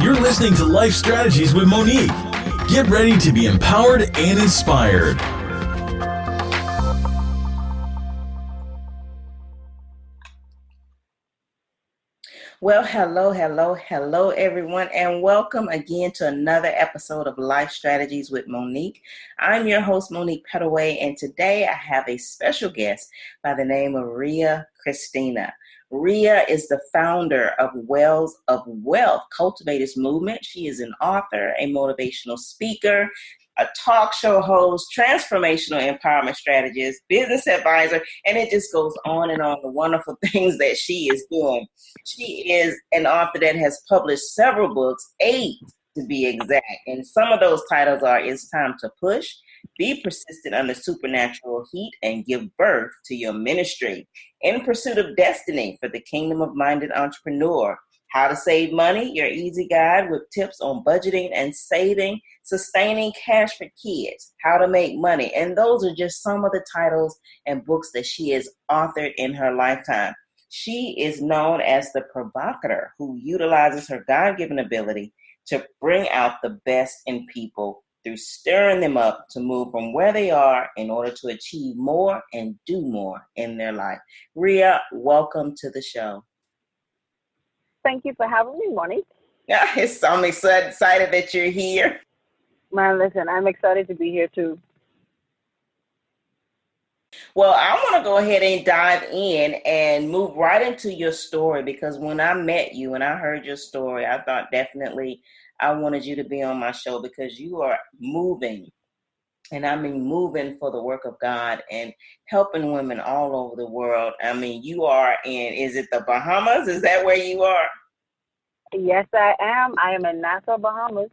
You're listening to Life Strategies with Monique. Get ready to be empowered and inspired. Well, hello, everyone, and welcome again to another episode of Life Strategies with Monique. I'm your host, Monique Petaway, and today I have a special guest by the name of Ria Christina. Ria is the founder of W.O.W, Cultivators Movement. She is an author, a motivational speaker, a talk show host, transformational empowerment strategist, business advisor, and it just goes on and on, the wonderful things that she is doing. She is an author that has published several books, 8 to be exact, and some of those titles are It's Time to Push, Be Persistent Under Supernatural Heat, and Give Birth to Your Ministry, In Pursuit of Destiny for the Kingdom of Minded Entrepreneur, How to Save Money, Your Easy Guide with Tips on Budgeting and Saving, Sustaining Cash for Kids, How to Make Money. And those are just some of the titles and books that she has authored in her lifetime. She is known as the provocateur who utilizes her God-given ability to bring out the best in people through stirring them up to move from where they are in order to achieve more and do more in their life. Ria, welcome to the show. Thank you for having me, Monique. Yeah, I'm excited that you're here. Man, listen, I'm excited to be here too. Well, I want to go ahead and dive in and move right into your story, because when I met you and I heard your story, I thought definitely I wanted you to be on my show because you are moving, and I mean moving for the work of God and helping women all over the world. I mean, you are is it the Bahamas? Is that where you are? Yes, I am. I am in Nassau, Bahamas.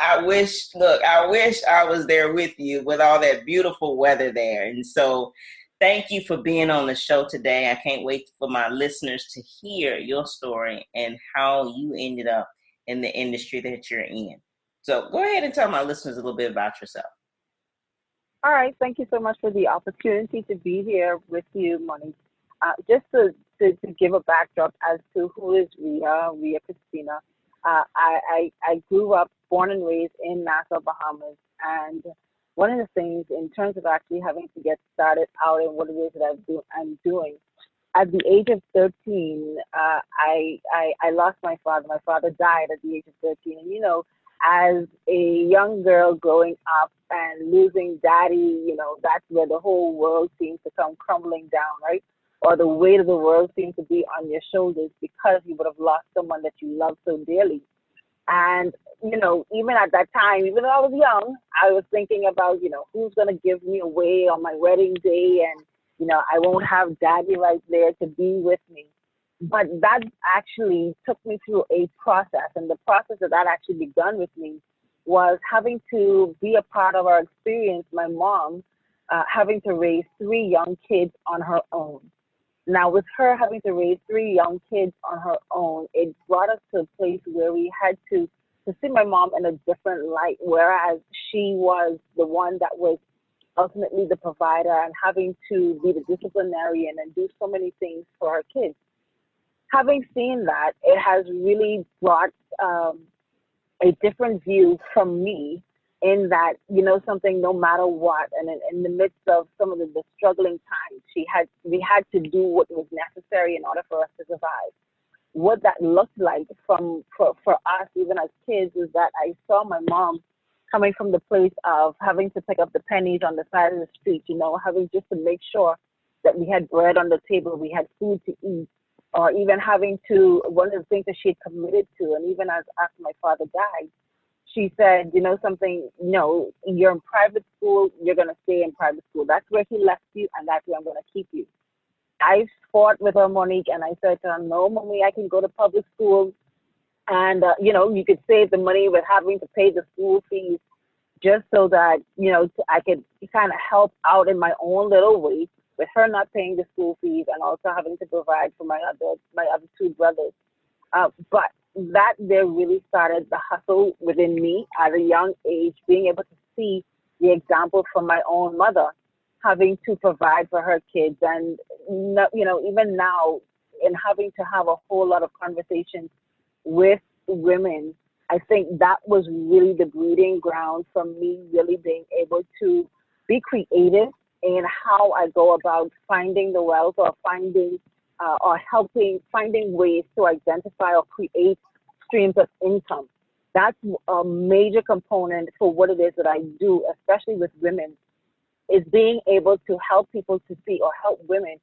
I wish I was there with you with all that beautiful weather there. And so thank you for being on the show today. I can't wait for my listeners to hear your story and how you ended up in the industry that you're in. So go ahead and tell my listeners a little bit about yourself. All right. Thank you so much for the opportunity to be here with you, Monique. Just to give a backdrop as to who is Ria Christina. I grew up, born and raised in Nassau, Bahamas, and one of the things in terms of actually having to get started out in what it is that I'm doing, at the age of 13, I lost my father. My father died at the age of 13, and as a young girl growing up and losing daddy, that's where the whole world seems to come crumbling down, right? Or the weight of the world seems to be on your shoulders because you would have lost someone that you love so dearly. And, even at that time, even though I was young, I was thinking about, who's going to give me away on my wedding day, and, I won't have daddy right there to be with me. But that actually took me through a process, and the process that actually began with me was having to be a part of our experience, my mom having to raise 3 young kids on her own. Now, with her having to raise 3 young kids on her own, it brought us to a place where we had to see my mom in a different light, whereas she was the one that was ultimately the provider and having to be the disciplinarian and do so many things for her kids. Having seen that, it has really brought a different view from me in that, something, no matter what, and in the midst of some of the struggling times, we had to do what was necessary in order for us to survive. What that looked like for us, even as kids, is that I saw my mom coming from the place of having to pick up the pennies on the side of the street, having just to make sure that we had bread on the table, we had food to eat, or even having to, one of the things that she had committed to, and even as after my father died, she said, something, you're in private school, you're going to stay in private school. That's where he left you, and that's where I'm going to keep you. I fought with her, Monique, and I said to her, no, Mommy, I can go to public school, and, you could save the money with having to pay the school fees just so that, I could kind of help out in my own little way with her not paying the school fees and also having to provide for my other 2 brothers. But that there really started the hustle within me at a young age, being able to see the example from my own mother, having to provide for her kids. And, even now, in having to have a whole lot of conversations with women, I think that was really the breeding ground for me really being able to be creative in how I go about finding the wealth or finding or finding ways to identify or create streams of income. That's a major component for what it is that I do, especially with women, is being able to help people to see, or help women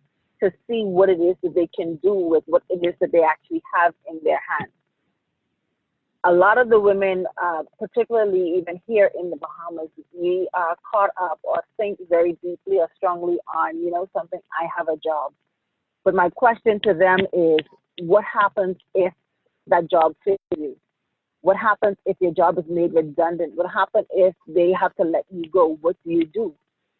to see what it is that they can do with what it is that they actually have in their hands. A lot of the women, particularly even here in the Bahamas, we are caught up or think very deeply or strongly on, something, I have a job. But my question to them is, what happens if that job fails you? What happens if your job is made redundant? What happens if they have to let you go? What do?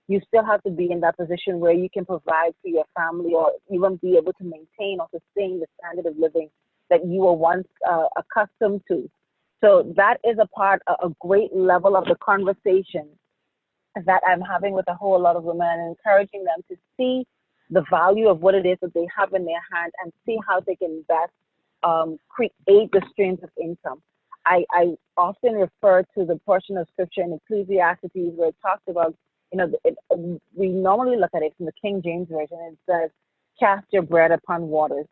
You still have to be in that position where you can provide for your family, or even be able to maintain or sustain the standard of living that you were once accustomed to. So that is a great level of the conversation that I'm having with a whole lot of women, and encouraging them to see the value of what it is that they have in their hand and see how they can best create the streams of income. I often refer to the portion of scripture in Ecclesiastes where it talks about, we normally look at it from the King James Version, and it says, cast your bread upon waters,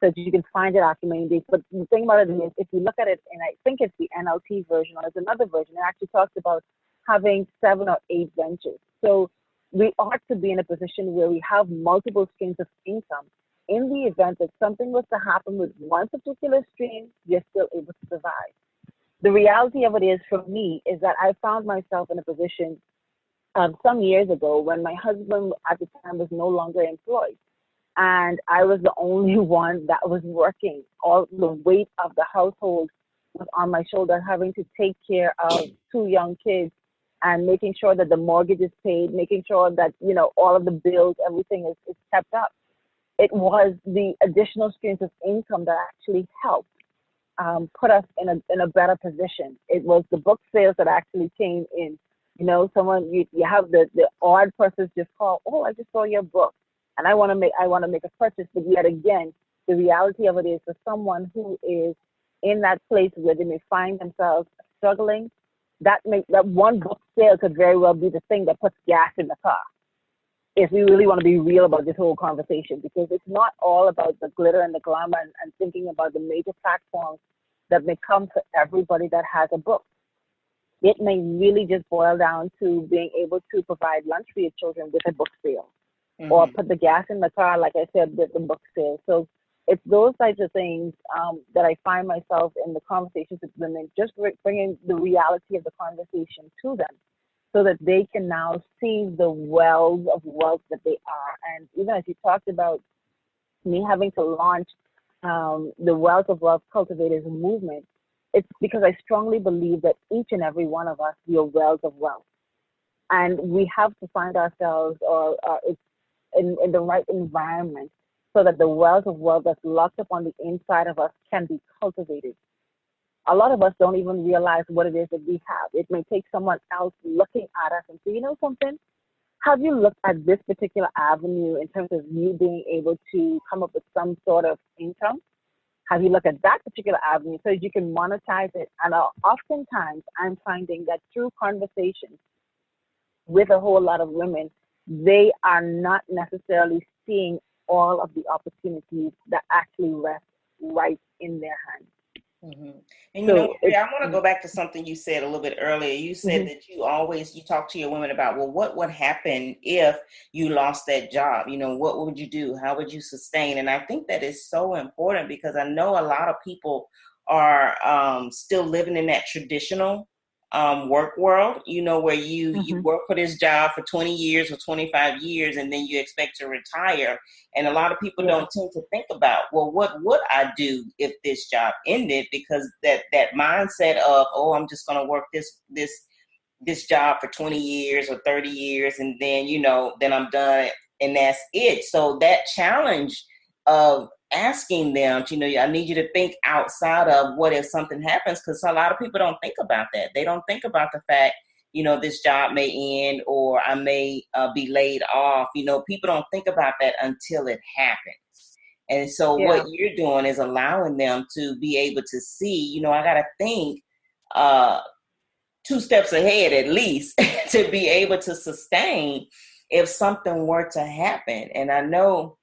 so that you can find it after many days. But the thing about it is, if you look at it, and I think it's the NLT version, or it's another version, it actually talks about having 7 or 8 ventures. So we ought to be in a position where we have multiple streams of income. In the event that something was to happen with one particular stream, you're still able to survive. The reality of it is, for me, is that I found myself in a position some years ago when my husband at the time was no longer employed. And I was the only one that was working. All the weight of the household was on my shoulder, having to take care of 2 young kids and making sure that the mortgage is paid, making sure that, all of the bills, everything is kept up. It was the additional streams of income that actually helped put us in a better position. It was the book sales that actually came in. Someone, you have the odd person just call, oh, I just saw your book, and I want to make a purchase. But yet again, the reality of it is, for someone who is in that place where they may find themselves struggling, that one book sale could very well be the thing that puts gas in the car. If we really want to be real about this whole conversation, because it's not all about the glitter and the glamour and thinking about the major platforms that may come for everybody that has a book. It may really just boil down to being able to provide lunch for your children with a book sale, or put the gas in the car, like I said, with the book sale. So it's those types of things that I find myself in the conversations with women, just bringing the reality of the conversation to them, so that they can now see the wells of wealth that they are. And even as you talked about me having to launch the Wealth of Wealth Cultivators Movement, it's because I strongly believe that each and every one of us, we are wells of wealth. And we have to find ourselves in the right environment, so that the wealth of wealth that's locked up on the inside of us can be cultivated. A lot of us don't even realize what it is that we have. It may take someone else looking at us and say, you know something, have you looked at this particular avenue in terms of you being able to come up with some sort of income? Have you looked at that particular avenue so that you can monetize it? And oftentimes I'm finding that through conversations with a whole lot of women, they are not necessarily seeing all of the opportunities that actually rest right in their hands. And Ria, I want to go back to something you said a little bit earlier. You said that you talk to your women about, well, what would happen if you lost that job? What would you do? How would you sustain? And I think that is so important, because I know a lot of people are still living in that traditional work world, where you work for this job for 20 years or 25 years, and then you expect to retire. And a lot of people don't tend to think about, well, what would I do if this job ended? Because that mindset of, oh, I'm just going to work this job for 20 years or 30 years, and then, then I'm done, and that's it. So that challenge of asking them, I need you to think outside of what if something happens, because a lot of people don't think about that. They don't think about the fact, this job may end, or I may be laid off. People don't think about that until it happens. And so Yeah. what you're doing is allowing them to be able to see, I got to think 2 steps ahead at least to be able to sustain if something were to happen. And I know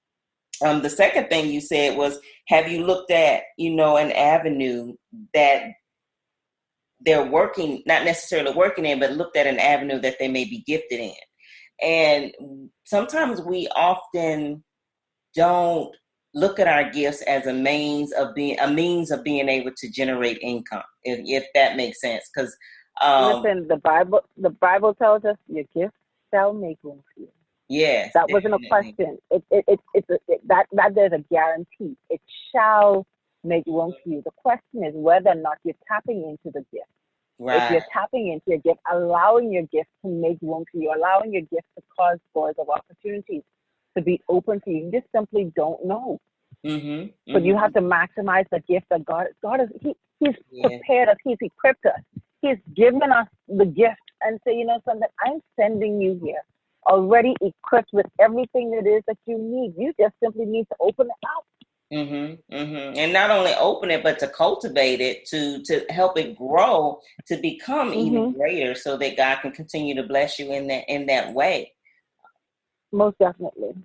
the second thing you said was, have you looked at, an avenue that they're working, not necessarily working in, but looked at an avenue that they may be gifted in. And sometimes we often don't look at our gifts as a means of being able to generate income, if that makes sense. Because listen, the Bible tells us your gifts shall make room for you. Yes, that wasn't definitely. a question. That there's a guarantee. It shall make room for you. The question is whether or not you're tapping into the gift. Right. If you're tapping into your gift, allowing your gift to make room for you, allowing your gift to cause doors of opportunities to be open for you, you just simply don't know. Mm-hmm. But you have to maximize the gift that God is. He's prepared us. He's equipped us. He's given us the gift and say, something, I'm sending you here already equipped with everything it is that you need. You just simply need to open it up. And not only open it, but to cultivate it, to help it grow, to become even greater, so that God can continue to bless you in that way. Most definitely.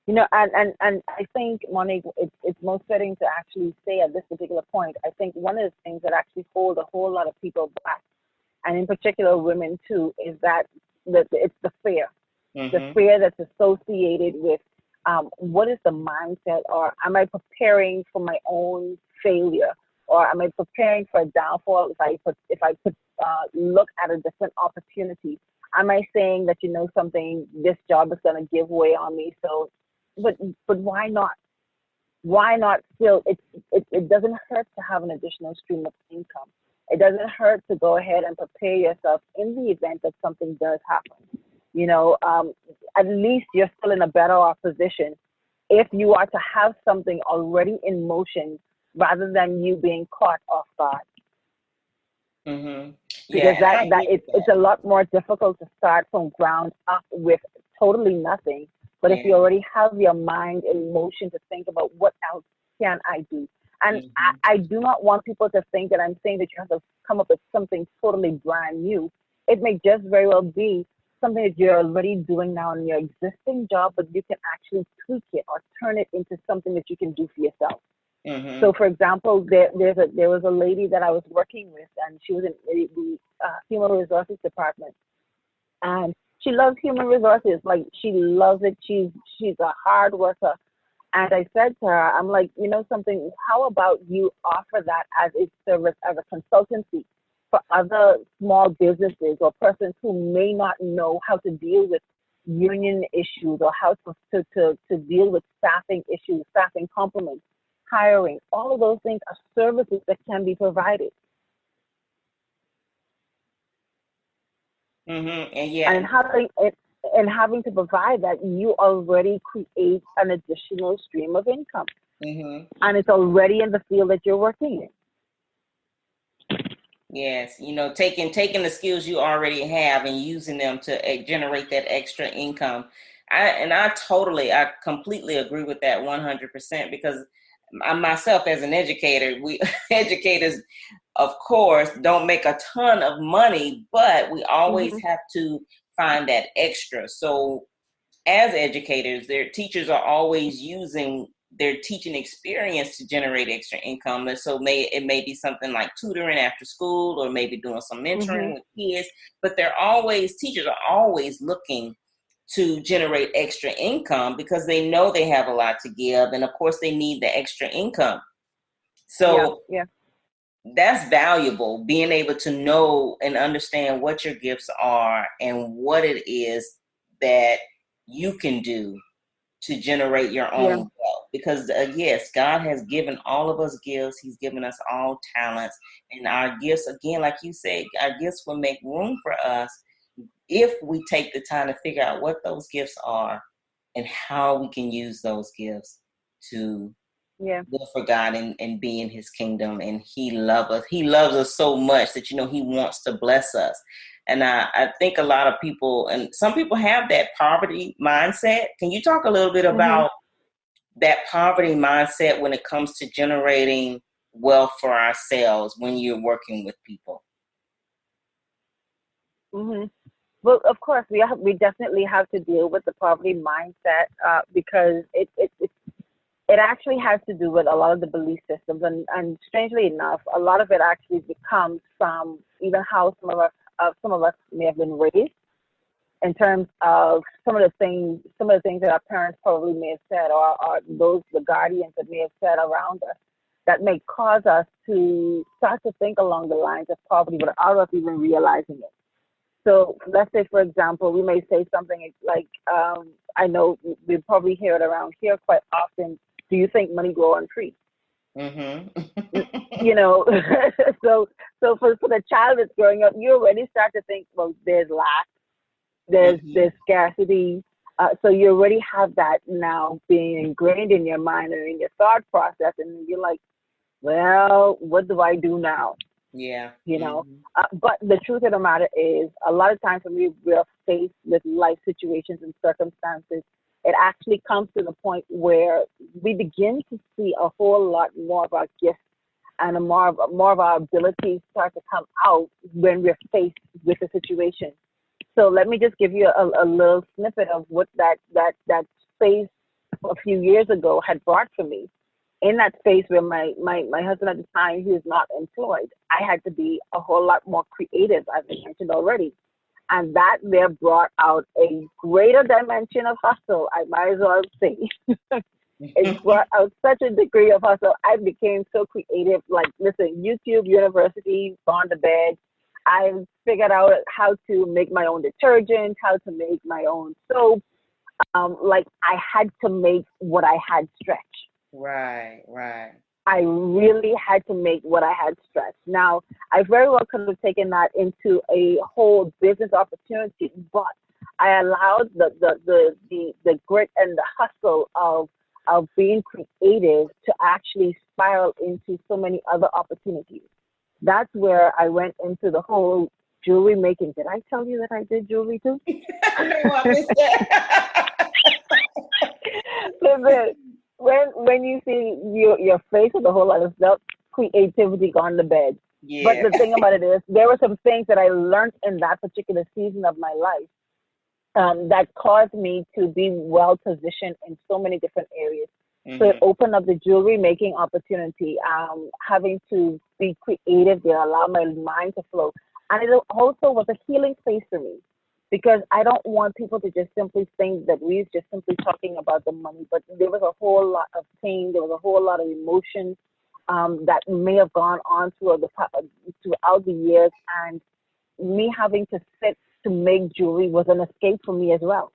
And I think, Monique, it's most fitting to actually say at this particular point, I think one of the things that actually hold a whole lot of people back, and in particular women too, is that it's the fear. The fear that's associated with what is the mindset, or am I preparing for my own failure, or am I preparing for a downfall if I could look at a different opportunity? Am I saying that something, this job is going to give way on me? So, but why not? Why not still? It doesn't hurt to have an additional stream of income. It doesn't hurt to go ahead and prepare yourself in the event that something does happen. At least you're still in a better position if you are to have something already in motion rather than you being caught off guard. Because it's a lot more difficult to start from ground up with totally nothing. But if you already have your mind in motion to think about what else can I do? And I do not want people to think that I'm saying that you have to come up with something totally brand new. It may just very well be something that you're already doing now in your existing job, but you can actually tweak it or turn it into something that you can do for yourself. So, for example, there was a lady that I was working with, and she was in the human resources department, and she loves human resources. Like, she loves it. She's a hard worker. And I said to her, I'm like, something, how about you offer that as a service, as a consultancy for other small businesses or persons who may not know how to deal with union issues or how to deal with staffing issues, staffing complements, hiring. All of those things are services that can be provided. And having to provide that, you already create an additional stream of income. And it's already in the field that you're working in. Yes, taking the skills you already have and using them to generate that extra income. I completely agree with that 100%, because I myself, as an educator, we educators, of course, don't make a ton of money, but we always have to find that extra. So as educators, their teachers are always using their teaching experience to generate extra income. And so it may be something like tutoring after school, or maybe doing some mentoring with kids, but teachers are always looking to generate extra income because they know they have a lot to give. And of course they need the extra income. So that's valuable, being able to know and understand what your gifts are and what it is that you can do to generate your own wealth. Because yes, God has given all of us gifts. He's given us all talents, and our gifts, again, like you said, our gifts will make room for us if we take the time to figure out what those gifts are and how we can use those gifts to live for God and be in his kingdom. And he loves us so much that, he wants to bless us. And I think a lot of people, and some people have that poverty mindset. Can you talk a little bit about that poverty mindset when it comes to generating wealth for ourselves when you're working with people? Hmm. Well, of course, we definitely have to deal with the poverty mindset because it actually has to do with a lot of the belief systems, and strangely enough, a lot of it actually becomes from even how some of us may have been raised in terms of some of the things that our parents probably may have said, or those the guardians that may have said around us, that may cause us to start to think along the lines of poverty without us even realizing it. So let's say, for example, we may say something like, I know we probably hear it around here quite often. Do you think money grow on trees? Mm-hmm. You know, so for the child that's growing up, you already start to think, well, there's lack, there's scarcity. So you already have that now being ingrained in your mind and in your thought process, and you're like, well, what do I do now? Yeah. You know, but the truth of the matter is, a lot of times when we're faced with life situations and circumstances, it actually comes to the point where we begin to see a whole lot more of our gifts and more of our abilities start to come out when we're faced with a situation. So let me just give you a little snippet of what that space a few years ago had brought for me. In that space where my husband at the time, he was not employed, I had to be a whole lot more creative, as I mentioned already. And that there brought out a greater dimension of hustle, I might as well say. It brought out such a degree of hustle. I became so creative. Like, listen, YouTube University, gone to bed. I figured out how to make my own detergent, how to make my own soap. Like, I had to make what I had stretch. Right. I really had to make what I had stretched. Now, I very well could have taken that into a whole business opportunity, but I allowed the grit and the hustle of being creative to actually spiral into so many other opportunities. That's where I went into the whole jewelry making. Did I tell you that I did jewelry too? No, I missed that. Listen, when you see your face with a whole lot of stuff, creativity gone to bed. But Yeah. the thing about it is, there were some things that I learned in that particular season of my life that caused me to be well positioned in so many different areas. So it opened up the jewelry making opportunity, having to be creative there, allow my mind to flow. And it also was a healing space for me, because I don't want people to just simply think that we're just simply talking about the money, but there was a whole lot of pain, there was a whole lot of emotions that may have gone on throughout the years, and me having to sit to make jewelry was an escape for me as well.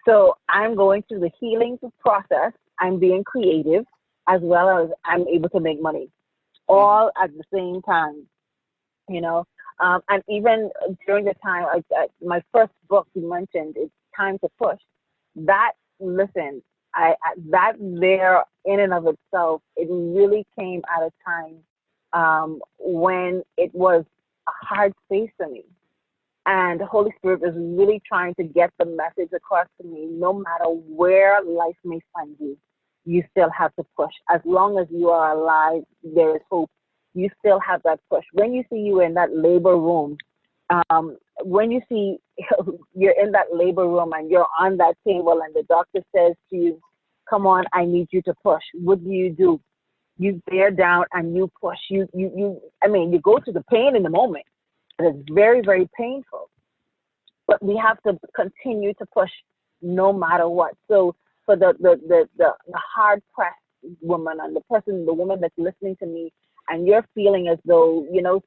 So I'm going through the healing process, I'm being creative, as well as I'm able to make money, all at the same time, you know. And even during the time, my first book you mentioned, it's Time to Push. That, listen, that there in and of itself, it really came at a time when it was a hard space for me. And the Holy Spirit is really trying to get the message across to me. No matter where life may find you, you still have to push. As long as you are alive, there is hope. You still have that push. When you see you in that labor room, when you see you're in that labor room and you're on that table and the doctor says to you, come on, I need you to push. What do? You bear down and you push. I mean, you go through the pain in the moment. It's very, very painful. But we have to continue to push no matter what. So for the hard pressed woman and the woman that's listening to me, and you're feeling as though, you know,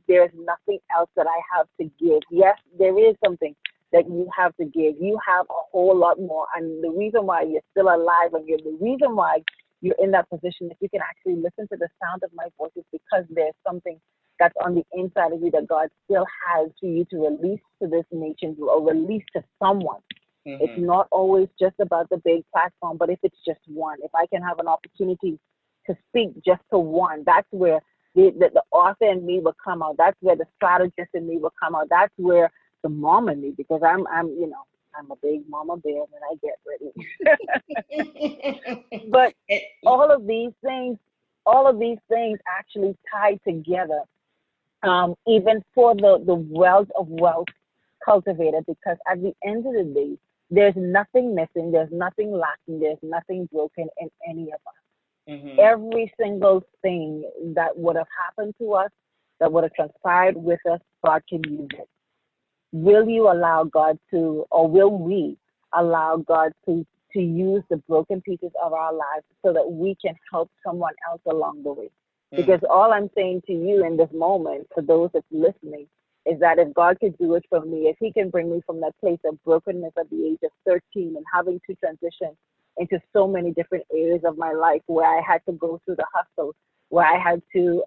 there's nothing else that I have to give. Yes, there is something that you have to give. You have a whole lot more. And the reason why you're still alive and the reason why you're in that position, that you can actually listen to the sound of my voice, is because there's something that's on the inside of you that God still has for you to release to this nation or release to someone. It's not always just about the big platform, but if it's just one, if I can have an opportunity to speak just to one, that's where the author in me will come out. That's where the strategist in me will come out. That's where the mom in me, because I'm I'm a big mama bear when I get ready. But all of these things actually tie together, even for the wealth of wealth cultivator, because at the end of the day, there's nothing missing, there's nothing lacking, there's nothing broken in any of us. Mm-hmm. Every single thing that would have happened to us, that would have transpired with us, God can use it. Will you allow God to, or will we allow God to use the broken pieces of our lives so that we can help someone else along the way? Because all I'm saying to you in this moment, for those that's listening, is that if God could do it for me, if he can bring me from that place of brokenness at the age of 13 and having to transition into so many different areas of my life where I had to go through the hustle, where I had to,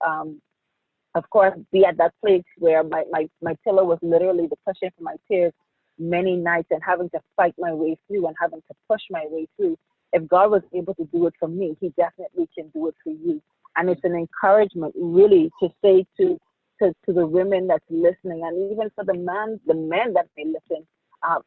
of course, be at that place where my pillow was literally the cushion for my tears many nights, and having to fight my way through and having to push my way through. If God was able to do it for me, he definitely can do it for you. And it's an encouragement really to say to the women that's listening, and even for the men that may listen,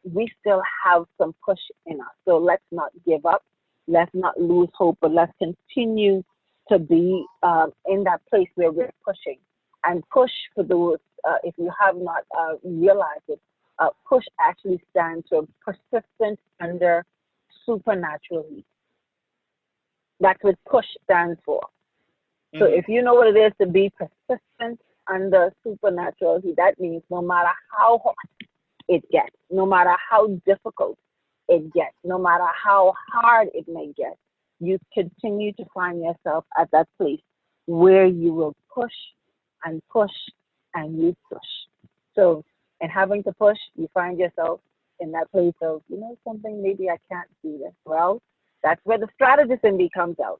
we still have some push in us. So let's not give up. Let's not lose hope, but let's continue to be in that place where we're pushing. And push, for those, if you have not realized it, push actually stands for persistent under supernatural heat. That's what push stands for. So if you know what it is to be persistent under supernatural heat, that means no matter how hot it gets, no matter how difficult it gets, no matter how hard it may get, you continue to find yourself at that place where you will push and push and you push. So, and having to push, you find yourself in that place of, you know, something, maybe I can't do this. Well, that's where the strategist in me comes out.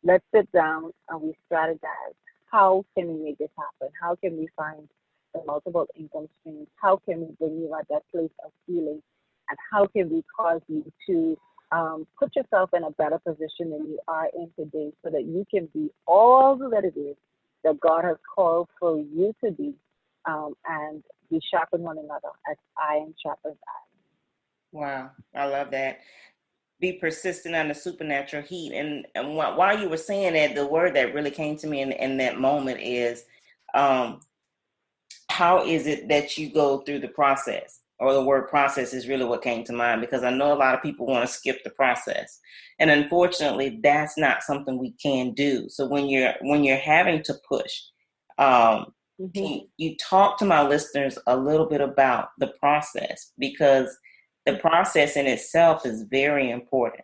Let's sit down and we strategize. How can we make this happen? How can we find the multiple income streams? How can we bring you at that place of healing? And how can we cause you to put yourself in a better position than you are in today, so that you can be all that it is that God has called for you to be, and we sharpen one another as iron sharpens iron. Wow, I love that. Be persistent under supernatural heat. And while you were saying that, the word that really came to me in that moment is, how is it that you go through the process? Or the word process is really what came to mind, because I know a lot of people want to skip the process. And unfortunately, that's not something we can do. So when you're having to push, can you talk to my listeners a little bit about the process? Because the process in itself is very important.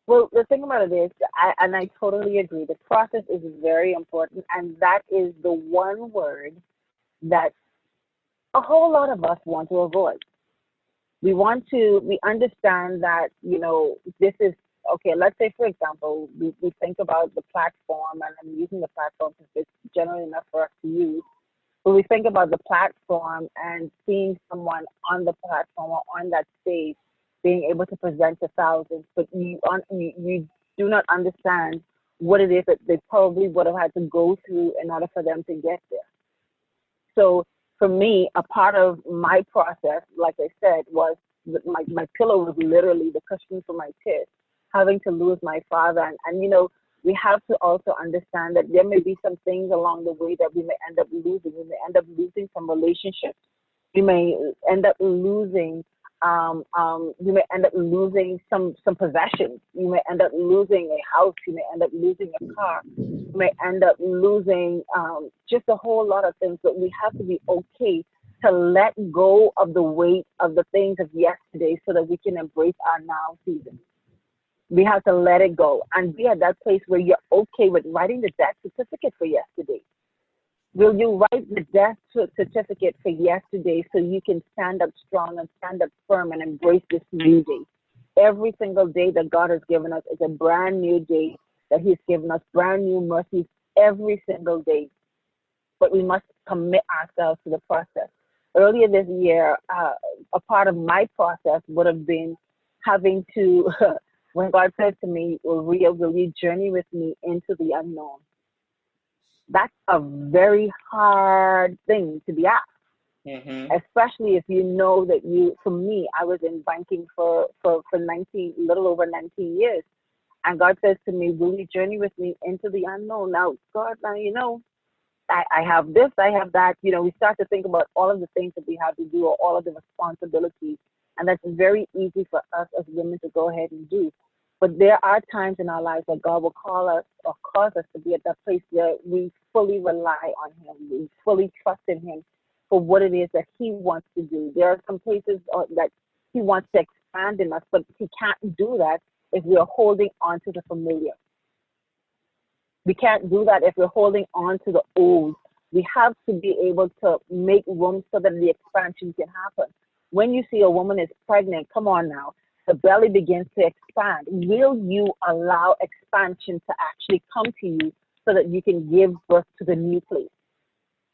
Well, the thing about it is, I totally agree, the process is very important, and that is the one word that a whole lot of us want to avoid. We understand that, you know, this is, okay, let's say, for example, we think about the platform, and I'm using the platform because it's generally enough for us to use. But we think about the platform and seeing someone on the platform or on that stage being able to present to thousands, but you do not understand what it is that they probably would have had to go through in order for them to get there. So for me, a part of my process, like I said, was my pillow was literally the cushion for my tears, having to lose my father. And you know, we have to also understand that there may be some things along the way that we may end up losing. We may end up losing some relationships. We may end up losing you may end up losing some possessions. You may end up losing a house. You may end up losing a car. You may end up losing just a whole lot of things. But we have to be okay to let go of the weight of the things of yesterday, so that we can embrace our now season. We have to let it go and be at that place where you're okay with writing the death certificate for yesterday. Will you write the death certificate for yesterday so you can stand up strong and stand up firm and embrace this new day? Every single day that God has given us is a brand new day that he's given us, brand new mercies every single day. But we must commit ourselves to the process. Earlier this year, a part of my process would have been having to, when God said to me, Ria, will you journey with me into the unknown? That's a very hard thing to be asked. Especially if you know that for me, I was in banking for 19, little over 19 years. And God says to me, will you journey with me into the unknown? Now, God, now, I have this, I have that. We start to think about all of the things that we have to do or all of the responsibilities. And that's very easy for us as women to go ahead and do. But there are times in our lives that God will call us or cause us to be at that place where we fully rely on Him. We fully trust in Him for what it is that He wants to do. There are some places that He wants to expand in us, but He can't do that if we are holding on to the familiar. We can't do that if we're holding on to the old. We have to be able to make room so that the expansion can happen. When you see a woman is pregnant, come on now, the belly begins to expand. Will you allow expansion to actually come to you so that you can give birth to the new place,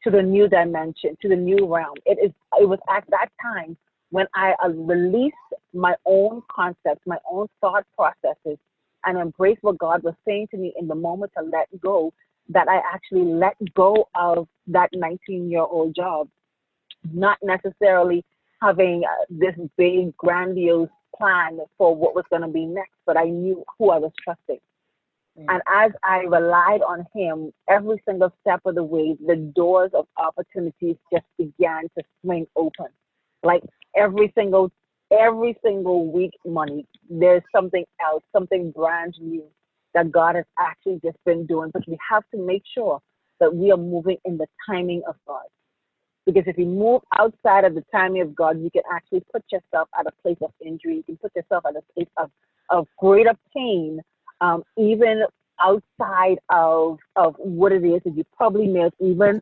to the new dimension, to the new realm? It was at that time when I released my own concepts, my own thought processes, and embraced what God was saying to me in the moment to let go, that I actually let go of that 19-year-old job, not necessarily having this big, grandiose plan for what was going to be next, but I knew who I was trusting. And as I relied on Him every single step of the way, the doors of opportunities just began to swing open. Like every single week, money, there's something else, something brand new that God has actually just been doing. But we have to make sure that we are moving in the timing of God. Because if you move outside of the timing of God, you can actually put yourself at a place of injury. You can put yourself at a place of greater pain, even outside of what it is that you probably may have even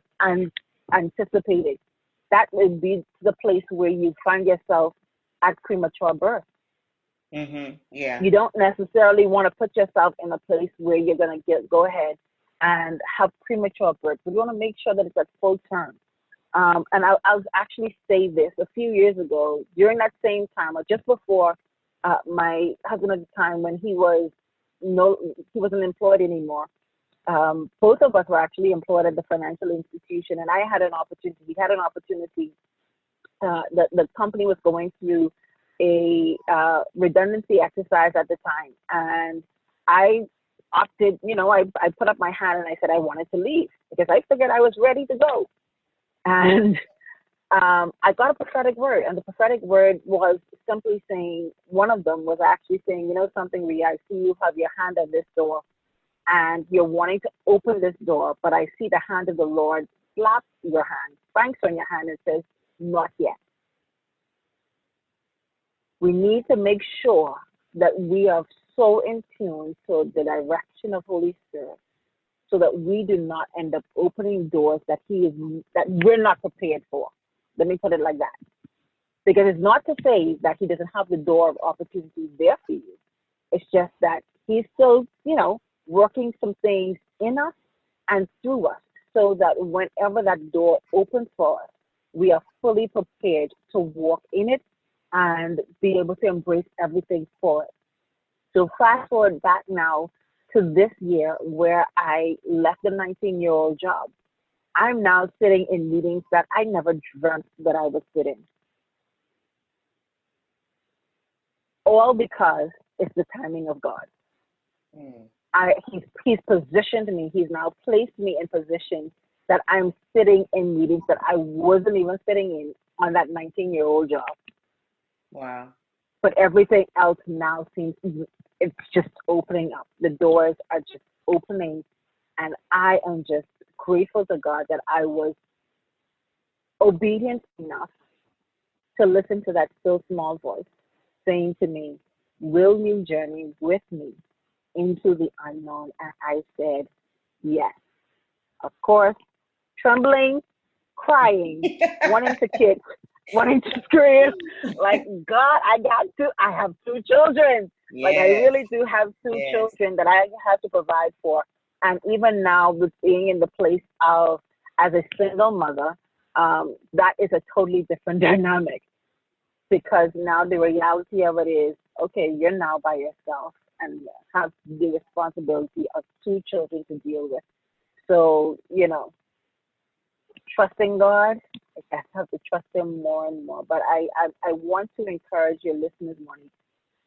anticipated. That would be the place where you find yourself at premature birth. Yeah. You don't necessarily want to put yourself in a place where you're going to go ahead and have premature birth. But you want to make sure that it's at full term. And I'll actually say this. A few years ago, during that same time, or just before my husband at the time, when he wasn't employed anymore, both of us were actually employed at the financial institution, and I had an opportunity. We had an opportunity. The company was going through a redundancy exercise at the time, and I opted. I put up my hand and I said I wanted to leave because I figured I was ready to go. And I got a prophetic word, and the prophetic word was simply saying, one of them was actually saying, something, Ria, I see you have your hand at this door, and you're wanting to open this door, but I see the hand of the Lord slap your hand, banks on your hand, and says, not yet. We need to make sure that we are so in tune to the direction of Holy Spirit, so that we do not end up opening doors that we're not prepared for. Let me put it like that. Because it's not to say that He doesn't have the door of opportunity there for you. It's just that He's still, working some things in us and through us, so that whenever that door opens for us, we are fully prepared to walk in it and be able to embrace everything for it. So fast forward back now to this year where I left the 19-year-old job. I'm now sitting in meetings that I never dreamt that I would sit in. All because it's the timing of God. He's positioned me. He's now placed me in positions that I'm sitting in meetings that I wasn't even sitting in on that 19-year-old job. Wow. But everything else now seems, it's just opening up. The doors are just opening. And I am just grateful to God that I was obedient enough to listen to that still small voice saying to me, will you journey with me into the unknown? And I said, yes. Of course, trembling, crying, wanting to kick, wanting to scream, like, God, I have two children. Yes. Like, I really do have two children that I have to provide for. And even now, with being in the place of, as a single mother, that is a totally different dynamic. Because now the reality of it is, okay, you're now by yourself and have the responsibility of two children to deal with. So, trusting God, I have to trust him more and more. But I want to encourage your listeners, Monique,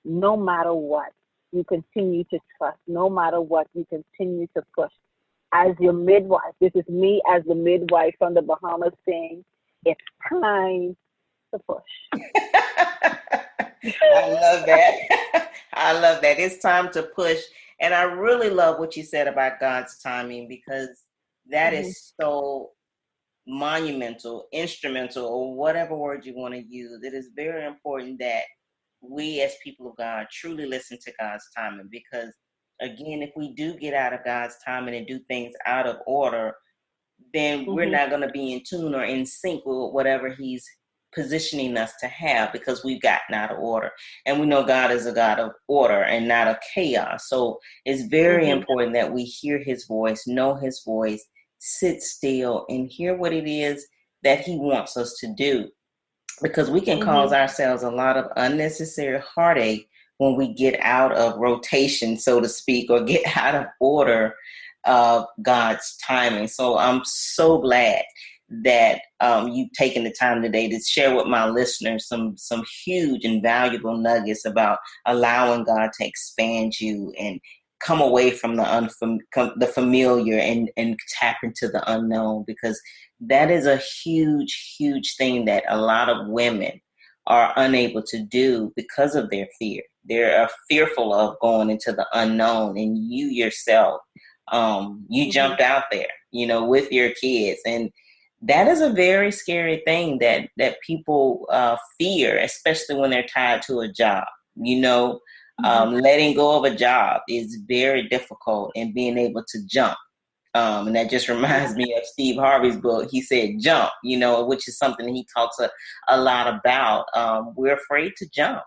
no matter what, you continue to trust. No matter what, you continue to push. As your midwife, this is me as the midwife from the Bahamas saying, it's time to push. I love that. I love that. It's time to push. And I really love what you said about God's timing, because that is so monumental, instrumental, or whatever word you want to use. It is very important that we as people of God truly listen to God's timing, because again, if we do get out of God's timing and do things out of order, then we're not going to be in tune or in sync with whatever he's positioning us to have, because we've gotten out of order. And we know God is a God of order and not of chaos. So it's very important that we hear his voice, know his voice, sit still and hear what it is that he wants us to do, because we can cause ourselves a lot of unnecessary heartache when we get out of rotation, so to speak, or get out of order of God's timing. So I'm so glad that you've taken the time today to share with my listeners some huge and valuable nuggets about allowing God to expand you and come away from the familiar and tap into the unknown, because that is a huge thing that a lot of women are unable to do because of their fear. They're fearful of going into the unknown, and you yourself, you jumped out there, with your kids, and that is a very scary thing that people fear, especially when they're tied to a job. Letting go of a job is very difficult, and being able to jump. And that just reminds me of Steve Harvey's book. He said, jump, which is something he talks a lot about. We're afraid to jump.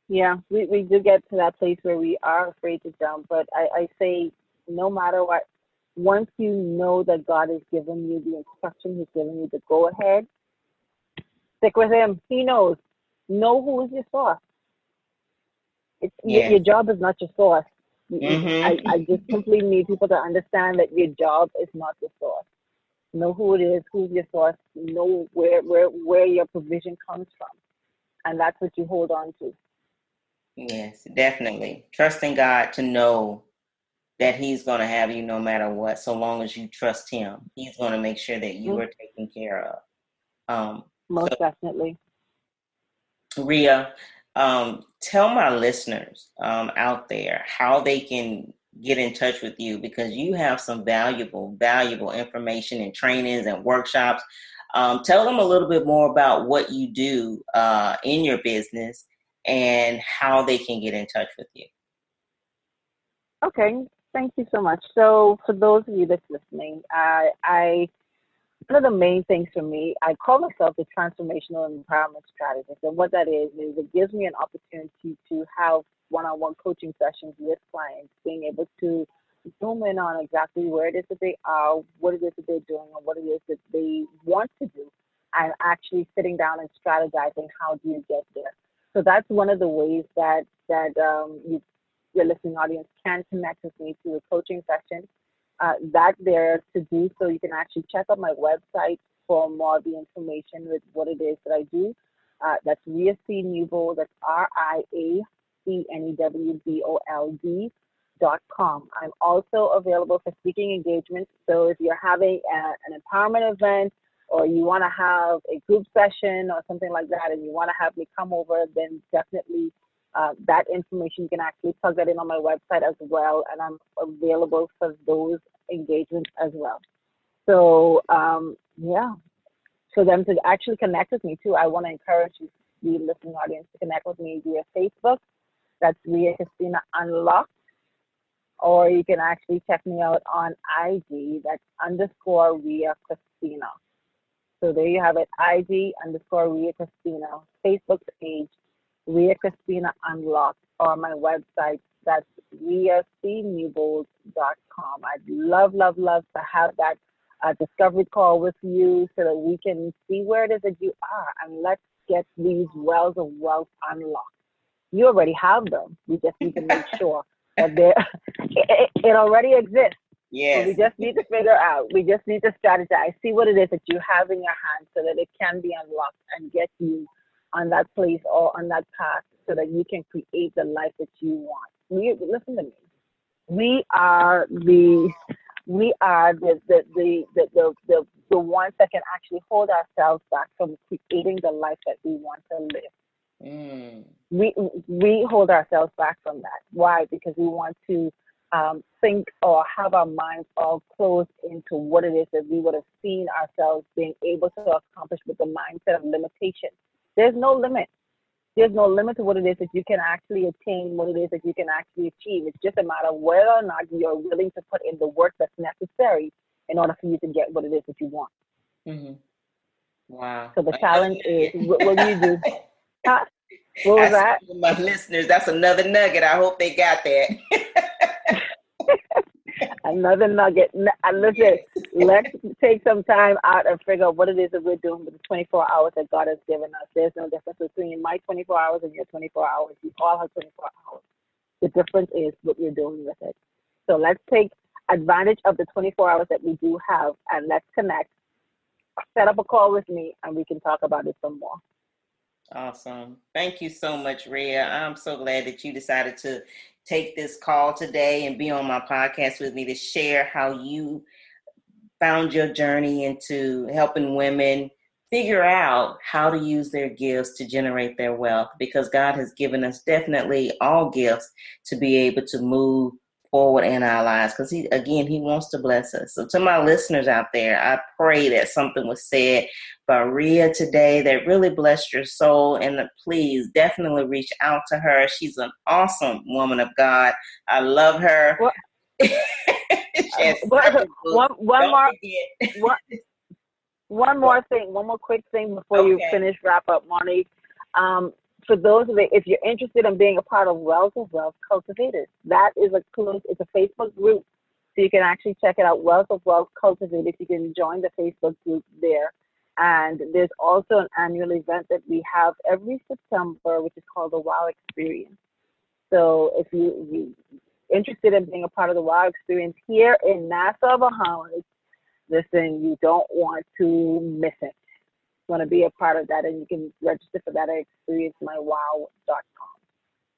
Yeah, we do get to that place where we are afraid to jump. But I say, no matter what, once you know that God has given you the instruction, he's given you the go ahead, stick with him. He knows. Know who is your source. Your job is not your source. I just simply need people to understand that your job is not your source. Know who it is, who's your source, know where your provision comes from. And that's what you hold on to. Yes, definitely. Trusting God to know that he's going to have you no matter what. So long as you trust him, he's going to make sure that you are taken care of. Most definitely. Ria, tell my listeners out there how they can get in touch with you, because you have some valuable information and trainings and workshops. Tell them a little bit more about what you do in your business and how they can get in touch with you. Okay, thank you so much. So for those of you that's listening, one of the main things for me, I call myself the transformational empowerment strategist. And what that is it gives me an opportunity to have one-on-one coaching sessions with clients, being able to zoom in on exactly where it is that they are, what it is that they're doing, and what it is that they want to do, and actually sitting down and strategizing how do you get there. So that's one of the ways that your listening audience can connect with me through a coaching session. That there to do so. You can actually check out my website for more of the information with what it is that I do. That's Ria C Newbold. That's RiaCNEWBOLD.com. I'm also available for speaking engagements. So if you're having an empowerment event, or you want to have a group session or something like that, and you want to have me come over, then definitely that information, you can actually plug that in on my website as well, and I'm available for those engagements as well. So for them to actually connect with me too, I want to encourage you, the listening audience, to connect with me via Facebook. That's Ria Christina Unlocked, or you can actually check me out on IG. That's _Ria Christina. So there you have it, IG _Ria Christina, Facebook page, Ria Christina Unlocked, or my website, that's RiaCNewbold.com. I'd love to have that discovery call with you so that we can see where it is that you are, and let's get these wells of wealth unlocked. You already have them. We just need to make sure that it already exists. But we Yes. just need to figure out, we just need to strategize, see what it is that you have in your hand so that it can be unlocked and get you on that place or on that path so that you can create the life that you want. Listen to me. We are the ones that can actually hold ourselves back from creating the life that we want to live. Mm. We hold ourselves back from that. Why? Because we want to think or have our minds all closed into what it is that we would have seen ourselves being able to accomplish with the mindset of limitation. There's no limit. There's no limit to what it is that you can actually attain, what it is that you can actually achieve. It's just a matter of whether or not you're willing to put in the work that's necessary in order for you to get what it is that you want. Mm-hmm. Wow. So the challenge is, what will you do? Huh? What was that? My listeners, that's another nugget. I hope they got that. Another nugget. And listen, let's take some time out and figure out what it is that we're doing with the 24 hours that God has given us. There's no difference between my 24 hours and your 24 hours. We all have 24 hours. The difference is what you're doing with it. So let's take advantage of the 24 hours that we do have, and let's connect. Set up a call with me, and we can talk about it some more. Awesome. Thank you so much, Ria. I'm so glad that you decided to take this call today and be on my podcast with me to share how you found your journey into helping women figure out how to use their gifts to generate their wealth, because God has given us definitely all gifts to be able to move forward in our lives, because he wants to bless us. So to my listeners out there, I pray that something was said by Ria today that really blessed your soul, and please definitely reach out to her. She's an awesome woman of God. I love her. Well, one more quick thing before you finish, wrap up, Monique. For those of you, if you're interested in being a part of Wells of Wealth Cultivators, that is it's a Facebook group, so you can actually check it out, Wells of Wealth Cultivators. You can join the Facebook group there. And there's also an annual event that we have every September, which is called the W.O.W Experience. So if you're interested in being a part of the W.O.W Experience here in Nassau, Bahamas, listen, you don't want to miss it. Want to be a part of that, and you can register for that at experiencemywow.com.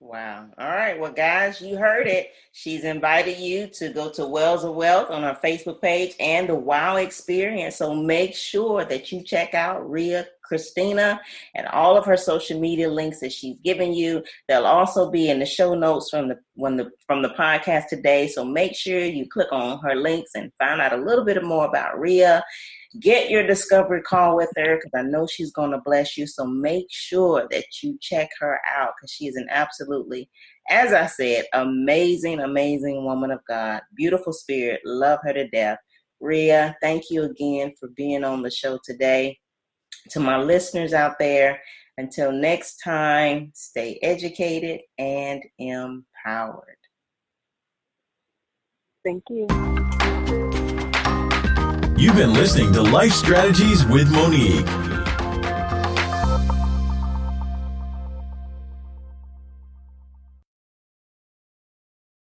Wow. All right. Well, guys, you heard it. She's invited you to go to Wells of Wealth on her Facebook page and the W.O.W Experience. So make sure that you check out Ria Christina and all of her social media links that she's given you. They'll also be in the show notes from the podcast today. So make sure you click on her links and find out a little bit more about Ria. Get your discovery call with her, because I know she's going to bless you. So make sure that you check her out, because she is an absolutely, as I said, amazing, amazing woman of God. Beautiful spirit. Love her to death. Ria, thank you again for being on the show today. To my listeners out there, until next time, stay educated and empowered. Thank you. You've been listening to Life Strategies with Monique.